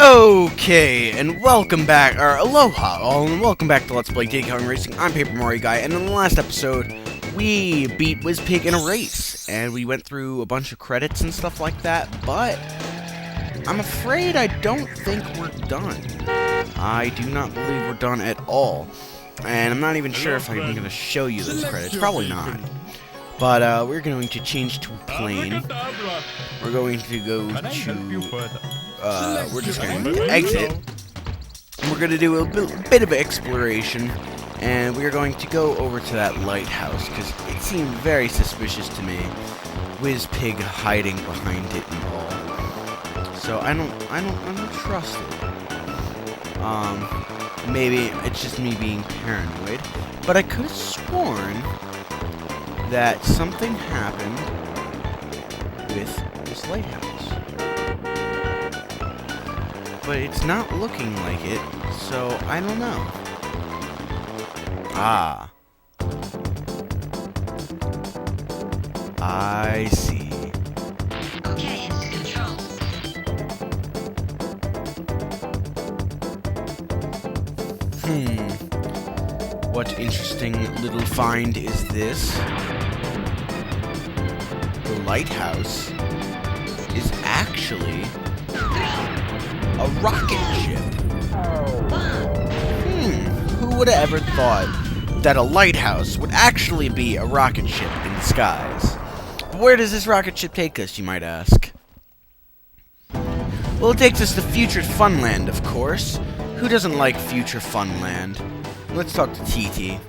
Okay, and welcome back, or aloha all, and welcome back to Let's Play Diddy Racing. I'm Paper Mario Guy, and in the last episode, we beat WizPig in a race, and we went through a bunch of credits and stuff like that, but I'm afraid I don't think we're done. I do not believe we're done at all, and I'm not even sure if I'm going to show you those credits. Probably not. But we're going to change to a plane. We're going to go to... we're just going to exit. And we're going to do a bit of exploration. And we're going to go over to that lighthouse, because it seemed very suspicious to me. WizPig hiding behind it and all. So I don't trust it. Maybe it's just me being paranoid. But I could have sworn that something happened with this lighthouse. But it's not looking like it, so I don't know. Ah. I see. Okay, it's control. What interesting little find is this? The lighthouse is actually a rocket ship. Who would have ever thought that a lighthouse would actually be a rocket ship in disguise? Where does this rocket ship take us, you might ask? Well, it takes us to future Funland, of course. Who doesn't like future Funland? Let's talk to TT.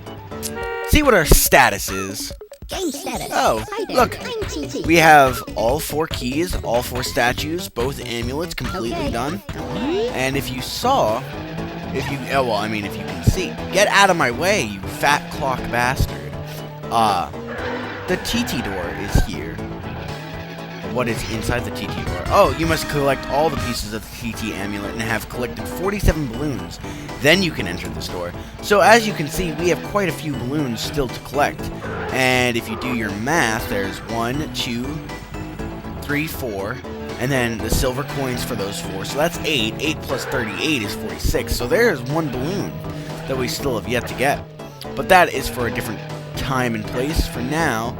See what our status is. Game status. Oh, Hi there, look. I'm TT. We have all 4 keys, all 4 statues, both amulets completely done. And if you saw, if you can see, get out of my way, you fat clock bastard. The TT door is here. What is inside the TT door? Oh, you must collect all the pieces of the TT amulet and have collected 47 balloons. Then you can enter this door. So as you can see, we have quite a few balloons still to collect. And if you do your math, there's 1, 2, 3, 4, and then the silver coins for those 4. So that's 8. 8 plus 38 is 46. So there's 1 balloon that we still have yet to get. But that is for a different time and place. For now...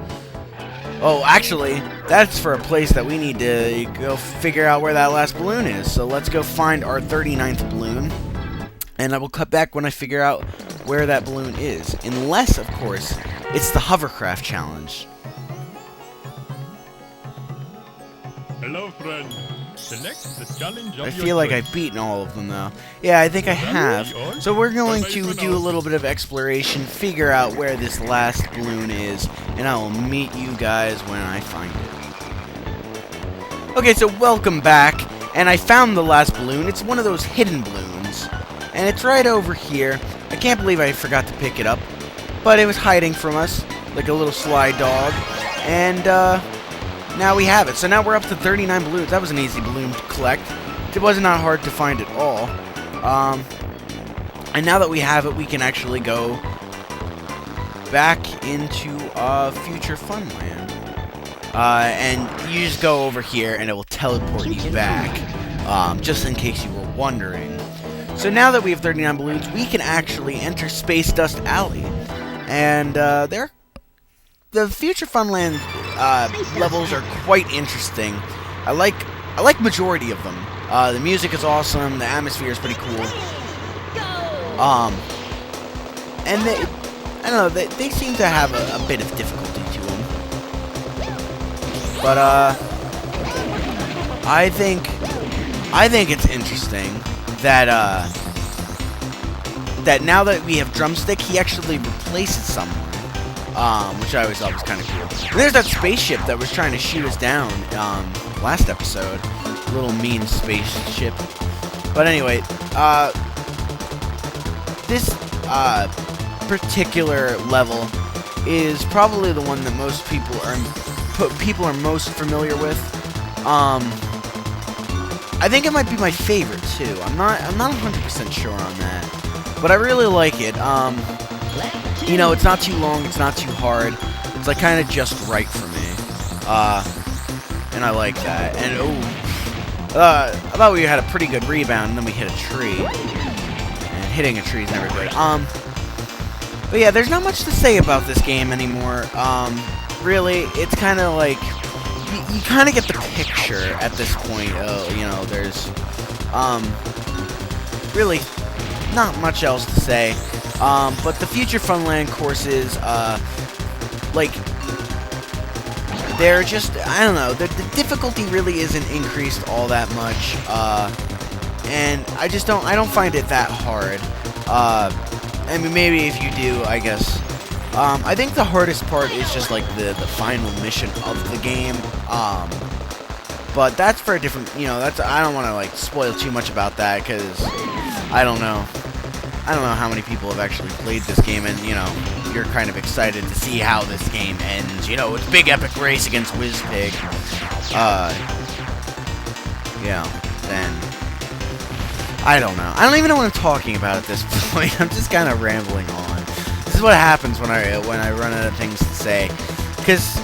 Oh, actually, that's for a place that we need to go figure out where that last balloon is. So let's go find our 39th balloon. And I will cut back when I figure out where that balloon is. Unless, of course, it's the hovercraft challenge. Hello, friend. Select the challenge of I feel like I've beaten all of them, though. Yeah, I think I have. So we're going to do a little bit of exploration, figure out where this last balloon is, and I will meet you guys when I find it. Okay, so welcome back, and I found the last balloon. It's one of those hidden balloons, and it's right over here. I can't believe I forgot to pick it up, but it was hiding from us, like a little sly dog, and, now we have it. So now we're up to 39 balloons. That was an easy balloon to collect. It was not hard to find at all. And now that we have it, we can actually go back into future Funland. And you just go over here, and it will teleport you back, just in case you were wondering. So now that we have 39 balloons, we can actually enter Space Dust Alley. And the future Funland levels are quite interesting. I like majority of them. The music is awesome. The atmosphere is pretty cool. And I don't know. They seem to have a bit of difficulty to them. But I think it's interesting that that now that we have Drumstick, he actually replaces someone. Which I always thought was kind of cool. And there's that spaceship that was trying to shoot us down last episode. Little mean spaceship. But anyway, this particular level is probably the one that most people are most familiar with. I think it might be my favorite too. I'm not 100% sure on that, but I really like it. You know, it's not too long, it's not too hard. It's like kind of just right for me. And I like that. And oh, I thought we had a pretty good rebound, and then we hit a tree. And hitting a tree is never good. But yeah, there's not much to say about this game anymore. Really, it's kind of like you kind of get the picture at this point. You know, there's really not much else to say. But the future Funland courses, like, they're just, I don't know, the difficulty really isn't increased all that much, and I don't find it that hard. I mean, maybe if you do, I guess. I think the hardest part is just, like, the final mission of the game, but that's for a different, you know, I don't want to, like, spoil too much about that, because I don't know how many people have actually played this game, and, you know, you're kind of excited to see how this game ends. You know, it's big epic race against WizPig. Yeah, then I don't know. I don't even know what I'm talking about at this point. I'm just kind of rambling on. This is what happens when I run out of things to say. Because,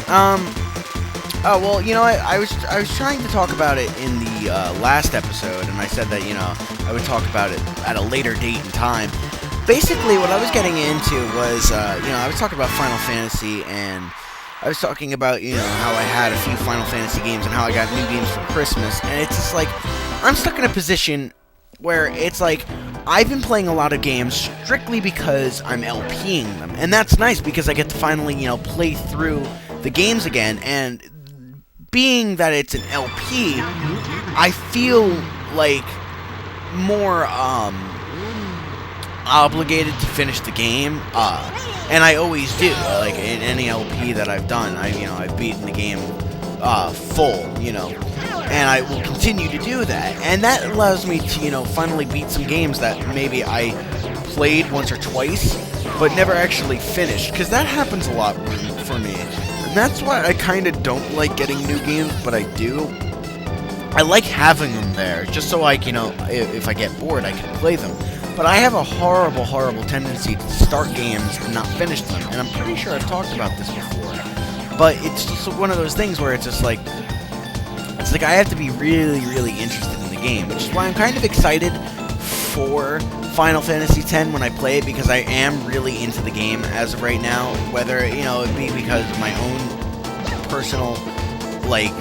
oh, well, you know, I was trying to talk about it in the last episode, and I said that, you know, I would talk about it at a later date and time. Basically, what I was getting into was, you know, I was talking about Final Fantasy, and I was talking about, you know, how I had a few Final Fantasy games and how I got new games for Christmas, and it's just like, I'm stuck in a position where it's like, I've been playing a lot of games strictly because I'm LPing them, and that's nice because I get to finally, you know, play through the games again, and being that it's an LP, I feel like more obligated to finish the game, and I always do. Like in any LP that I've done, I've beaten the game full, you know, and I will continue to do that, and that allows me to, you know, finally beat some games that maybe I played once or twice, but never actually finished, because that happens a lot for me. And that's why I kind of don't like getting new games, but I do. I like having them there, just so, like, you know, if I get bored, I can play them. But I have a horrible, horrible tendency to start games and not finish them, and I'm pretty sure I've talked about this before. But it's just one of those things where it's just like, I have to be really, really interested in the game, which is why I'm kind of excited for Final Fantasy X when I play it, because I am really into the game as of right now, whether, you know, it be because of my own personal, like,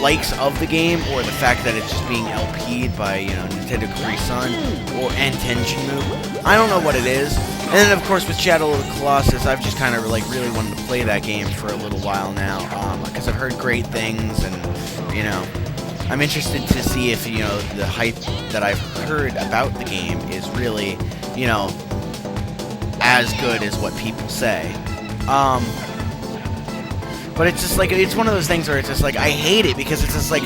likes of the game, or the fact that it's just being LP'd by, you know, Nintendo Capri Sun and Tenjinu. I don't know what it is. And then, of course, with Shadow of the Colossus, I've just kind of, like, really wanted to play that game for a little while now, because I've heard great things, and, you know, I'm interested to see if, you know, the hype that I've heard about the game is really, you know, as good as what people say. But it's just like, it's one of those things where it's just like, I hate it, because it's just like,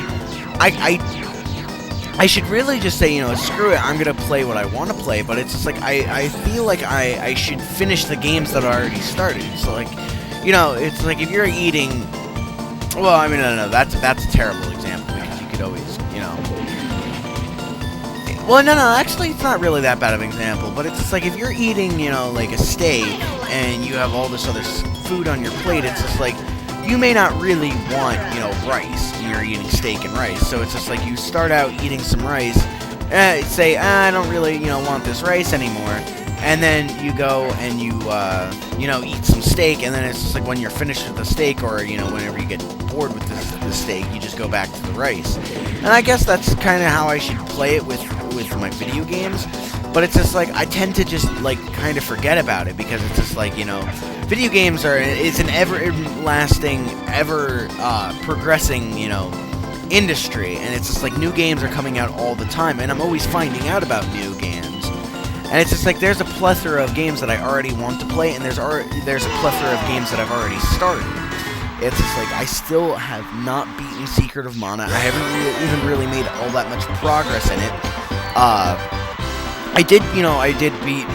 I should really just say, you know, screw it, I'm gonna play what I want to play, but it's just like, I feel like I should finish the games that I already started. So, like, you know, it's like, if you're eating, well, I mean, no, that's a terrible example, because you could always, you know, well, no, actually, it's not really that bad of an example, but it's just like, if you're eating, you know, like a steak, and you have all this other food on your plate, it's just like, you may not really want, you know, rice, and you're eating steak and rice, so it's just like, you start out eating some rice, say, I don't really, you know, want this rice anymore, and then you go and you know, eat some steak, and then it's just like, when you're finished with the steak, or, you know, whenever you get bored with the steak, you just go back to the rice. And I guess that's kind of how I should play it with my video games, but it's just like, I tend to just, like, kind of forget about it, because it's just like, you know, video games it's an ever-lasting, ever-progressing, you know, industry, and it's just like, new games are coming out all the time, and I'm always finding out about new games, and it's just like, there's a plethora of games that I already want to play, and there's a plethora of games that I've already started. It's just like, I still have not beaten Secret of Mana. I haven't even really made all that much progress in it. I did beat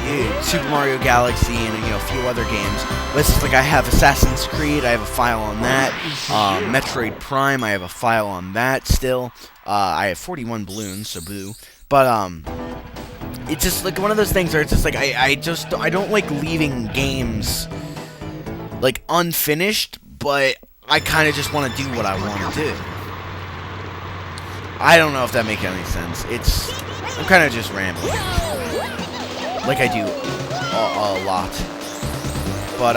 Super Mario Galaxy and, you know, a few other games, but it's just like, I have Assassin's Creed, I have a file on that, Metroid Prime, I have a file on that still, I have 41 balloons, so boo, but, it's just like one of those things where it's just like, I don't like leaving games, like, unfinished, but I kind of just want to do what I want to do. I don't know if that makes any sense. I'm kind of just rambling, like I do a lot. But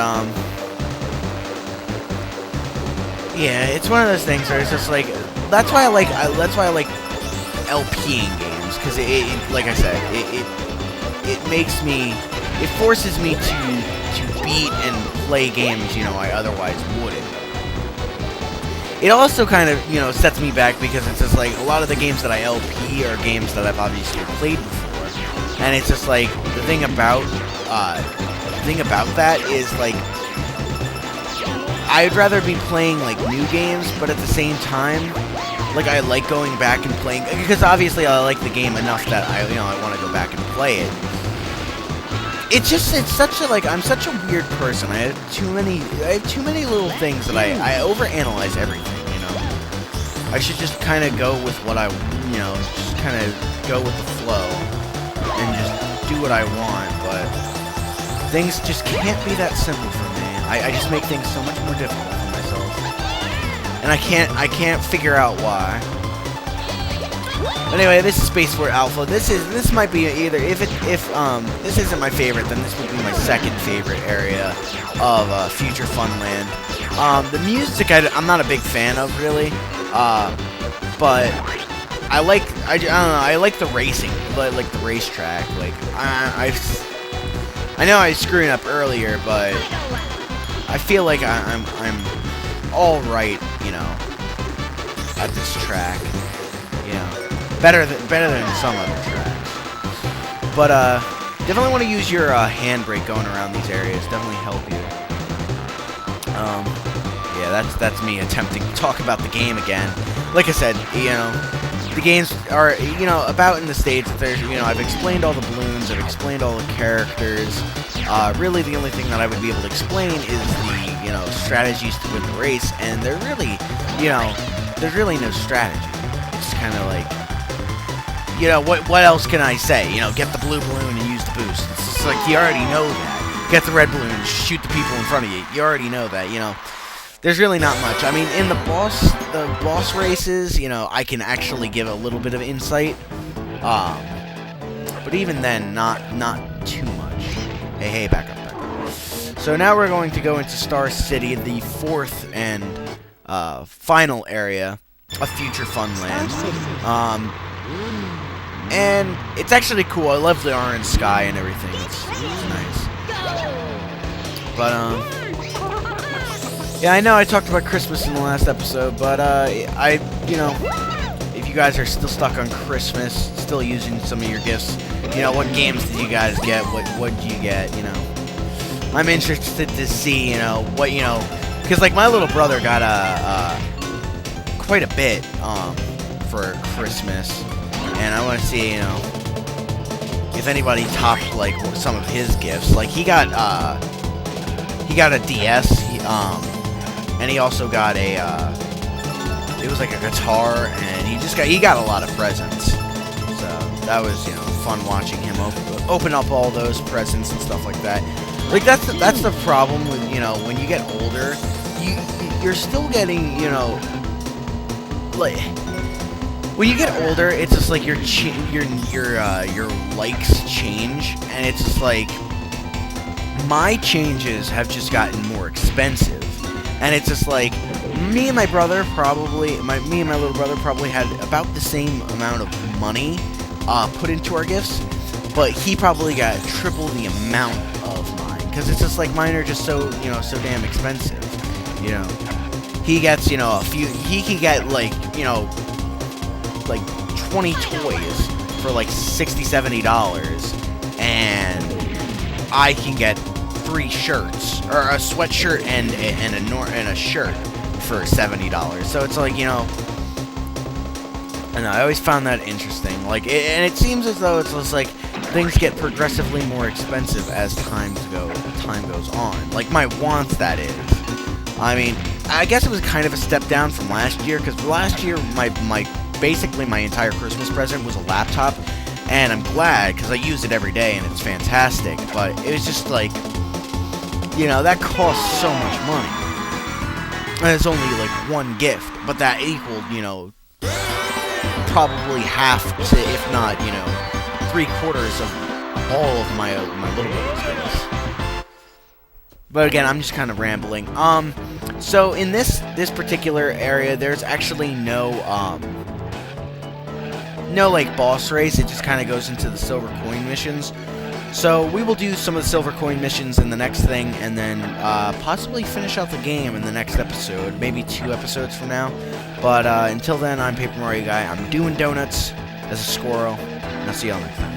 yeah, it's one of those things where it's just like that's why I like LPing games, because like I said, it forces me to beat and play games, you know, I otherwise wouldn't. It also kind of, you know, sets me back because it's just like a lot of the games that I LP are games that I've obviously played before, and it's just like the thing about that is like I'd rather be playing like new games, but at the same time, like I like going back and playing, because obviously I like the game enough that I want to go back and play it. It's such a, like, I'm such a weird person. I have too many little things that I overanalyze everything, you know. I should just kind of go with what just kind of go with the flow and just do what I want, but things just can't be that simple for me. I just make things so much more difficult for myself. And I can't figure out why. Anyway, this is Spaceport Alpha. This might be either if this isn't my favorite, then this would be my second favorite area of Future Funland. The music I'm not a big fan of really, but I don't know, I like the racing, like the racetrack. Like I know I was screwing up earlier, but I feel like I'm all right, you know, at this track, you know. Better than some other tracks. But, definitely want to use your, handbrake going around these areas. Definitely help you. Yeah, that's me attempting to talk about the game again. Like I said, you know, the games are, you know, about in the stage that there's, you know, I've explained all the balloons, I've explained all the characters. Really the only thing that I would be able to explain is the, you know, strategies to win the race, and they're really, you know, there's really no strategy. It's kind of like, you know, what else can I say? You know, get the blue balloon and use the boost. It's just like, you already know that. Get the red balloon and shoot the people in front of you. You already know that, you know. There's really not much. I mean, in the boss races, you know, I can actually give a little bit of insight. But even then, not too much. Hey, back up. So now we're going to go into Star City, the fourth and final area of Future Funland. And it's actually cool. I love the orange sky and everything. It's nice. But, yeah, I know I talked about Christmas in the last episode, but, you know, if you guys are still stuck on Christmas, still using some of your gifts, you know, what games did you guys get? What did you get, you know? I'm interested to see, you know, what, you know, because, like, my little brother got, quite a bit, for Christmas. And I want to see, you know, if anybody topped, like, some of his gifts. Like, he got a DS, and he also got a, it was like a guitar, and he got a lot of presents. So, that was, you know, fun watching him open up all those presents and stuff like that. Like, that's the problem with, you know, when you get older, you're still getting, you know, like, when you get older, it's just like your likes change, and it's just like my changes have just gotten more expensive, and it's just like me and my little brother probably had about the same amount of money put into our gifts, but he probably got triple the amount of mine, because it's just like mine are just so, you know, so damn expensive, you know. He gets, you know, he can get, like, you know, like 20 toys for like $60-70, and I can get 3 shirts, or a sweatshirt and a shirt for $70. So it's like, you know, I know, I always found that interesting. Like, and it seems as though it's just like things get progressively more expensive as time goes on. Like my wants, that is. I mean, I guess it was kind of a step down from last year, because last year basically my entire Christmas present was a laptop, and I'm glad, because I use it every day and it's fantastic, but it was just like, you know, that costs so much money, and it's only like one gift, but that equaled, you know, probably half to, if not, you know, 3/4 of all of my little bonus skills. But again, I'm just kind of rambling. So in this particular area, there's actually no like boss race. It just kind of goes into the silver coin missions. So we will do some of the silver coin missions in the next thing, and then possibly finish out the game in the next episode, maybe 2 episodes from now. But until then, I'm Paper Mario Guy. I'm doing donuts as a squirrel, and I'll see y'all next time.